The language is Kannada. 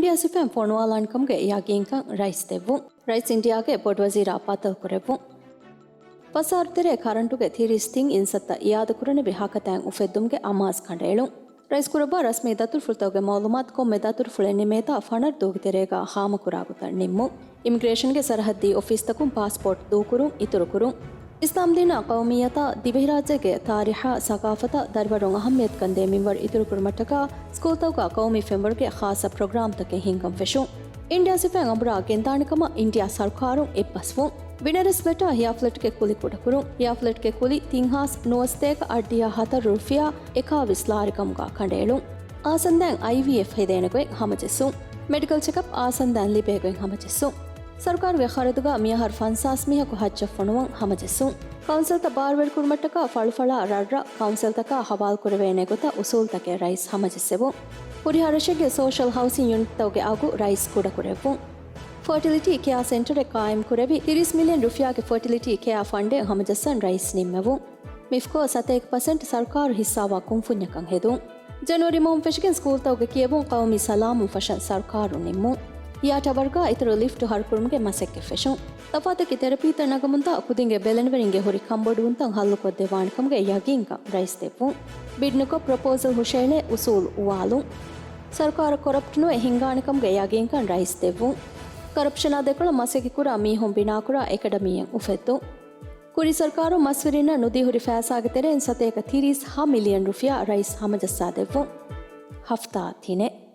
ಇಂಡಿಯಾ ಸಿಫೆನ್ ಫೋನ್ವಾಲಾನ್ ಕಮ್ಗೆ ಯಾಗಿಂಕಂ ರೈಸ್ ದೆವ್ವು ರೈಸ್ ಇಂಡಿಯಾಗೆ ಬೊಡ್ ವಜೀರ ಪಾತಲ್ ಕೊರೆವ್ವು ಪಸಾರ್ತೆರೆ ಕರೆಂಟುಗೆ ಥೀರಿಸ್ತಿಂಗ್ ಇನ್ಸತ್ತ ಯಾದ ಕುರನೆ ಬಿಹಾಕತಾಂ ಉಫೆದ್ದುಮ್ಗೆ ಅಮಾಸ್ ಕಂಡೇಳು ರೈಸ್ ಕುರಬ ರಸ್ಮಿ ದತುರ್ ಫುಲ್ತವ್ಗೆ ಮಾಲೂಮಾತ್ ಕೊಮ್ಮೆ ದತುರ್ ಫುಳೆ ನಿಮೇತ ಫಣರ್ ದೂಗಿತೆರೇಗ ಹಾಮ ಕುರಾಗುತ ನಿಮ್ಮು ಇಮಿಗ್ರೇಷನ್ಗೆ ಸರಹದ್ದಿ ಆಫೀಸ್ ತಕುಂ ಪಾಸ್ಪೋರ್ಟ್ ದೂಕುರು ಇತುರು ಕುರು ಇಸ್ಲಾಂ ದಿನ ಕೌಮಿಯತ ದಿವಿರಾಜ್ಯಗೆ ತಾರಿಹ ಸಕಾಫತ ದರ್ವರೊಂ ಅಹಮ್ಯತ್ ಕಂದೆ ಮಿಂವರ್ ಇತುರು ಕುರುಮಟ್ಟಕ ಸ್ಕೂಲ್ ತವ್ಗ ಕೌಮಿ ಫೆಂವರ್ಗೆ ಖಾಸ ಪ್ರೋಗ್ರಾಮ್ ತಕೆ ಹಿಂಗಂ ಫೆಶು ಇಂಡಿಯಾ ಸಿಫೆನ್ ಅಬ್ರಾ ಗೆಂತಾಣಿಕಮ ಇಂಡಿಯಾ ಸರ್ಕಾರು ಎಪ್ಪಸ್ವು ವಿನರಸ್ ಬೆಟ ಯಾಫ್ಲೆಟ್ಗೆ ಕುಲಿ ಪುಟಕುರು ಯಾಫ್ಲೆಟ್ಗೆ ಕುಲಿ ತಿಂಹಾಸ್ ನೋಸ್ತೇಕ ಅಡ್ಡಿಯ ಹತರ ರುಫಿಯಾ ಎಕಾ ವಿಸ್ಲಾರಿಕಂಗ ಕಂಡೇಳು ಆಸಂದೆನ್ ಐವಿಎಫ್ ಹೆದೇನಗೆ ಹಮಜೆಸ್ಸು ಮೆಡಿಕಲ್ ಚೆಕಪ್ ಆಸಂದೆನ್ ಲಿಬೇಗೆ ಹಮಜೆಸ್ಸು ಸರ್ಕಾರಗೆ ಖರದುಗ ಮಿಯಹರ್ ಫನ್ಸಾಸ್ ಮಿಹಕು ಹಜ್ಜ ಫಣುವಂ ಹಮಜೆಸ್ಸು ಕೌನ್ಸಿಲ್ ತ ಬಾರ್ವೆಲ್ ಕುರ್ಮಟ್ಟಕ ಫಳುಫಳ ರಡ್ರ ಕೌನ್ಸಿಲ್ ತಕ ಹವಾಲ್ ಕುರವೇನೆ ಗೊತ್ತ ಉಸೂಲ್ ತಕೆ ರೈಸ್ ಹಮಜೆಸ್ಸೆವು ಹುರಿಹರಶೆಗೆ ಸೋಷಲ್ ಹೌಸಿಂಗ್ ಯೂನಿಟ್ ತವಗೆ ಆಗು ರೈಸ್ ಕೂಡ ಕುರೆವು ಫರ್ಟಿಲಿಟಿ ಕೇರ್ ಸೆಂಟರ್ ಕಾಯಂ ಕುರೆವಿ 30 ಮಿಲಿಯನ್ ರುಫಿಯಾಗೆ ಫರ್ಟಿಲಿಟಿ ಕೇರ್ ಫಂಡೆ ಹಮಜಸ್ಸನ್ ರೈಸ್ ನಿಮ್ಮೆವು ಮಿಫ್ಕೋ 7% ಸರ್ಕಾರ ಹಿಸ್ಸಾವ ಕುಂಫುನ್ಯಕಂ ಹೆದು ಜನವರಿ ಮೊಂಫೆಶ್ಗೆ ಸ್ಕೂಲ್ ತವಗೆ ಕಿಯವು ಕೌಮಿ ಸಲಾಮು ಫಶನ್ ಸರ್ಕಾರು ನಿಮ್ಮು ಯಾಟ ವರ್ಗ ಇತರ ಲಿಫ್ಟ್ ಹರ್ಕುರುಮ್ಗೆ ಮಸೆಕ್ಕೆ ಫೆಶು ತಫಾತಕ್ಕೆ ಥೆರಪಿ ತನಗಮುಂತ ಕುದಿಂಗೆ ಬೆಲೆನ್ವೆರಿಂಗೆ ಹುರಿ ಕಂಬೋಡುವಂತ ಹಲ್ಲು ಕೊದ್ದೆ ವಾಣಕಂಗೆ ಯಗಿಂಕ ರೈಸ್ ತೆಪ್ಪು ಬಿಡ್ನಕೊ ಪ್ರಪೋಸಲ್ ಹುಷೇಳೆ ಉಸೂಲ್ ಉವಾಲು ಸರ್ಕಾರ ಕೊರಪ್ಟನು ಹಿಂಗಾಣಿಕಂಗೆ ಯಗಿಂಕ ರೈಸ್ ತೆವ್ವು ಕರಪ್ಷನ್ ಆದೆಕಳ ಮಸೆಗೆ ಕುರ ಮೀಹೊಂ ಬಿನಾಕುರ ಎಕಡಮಿಯಂ ಉಫೆತ್ತು ಕುರಿ ಸರ್ಕಾರ ಮಸ್ವಿರಿನ ನುದಿ ಹುರಿ ಫෑಸಾಗೆ ತೆರೆ ಸತೇಕ 30 ಮಿಲಿಯನ್ ರುಫಿಯಾ ರೈಸ್ ಹಮಜಸ್ಸಾದೆವ್ವು ಹಫ್ತಾ ಥಿನೆ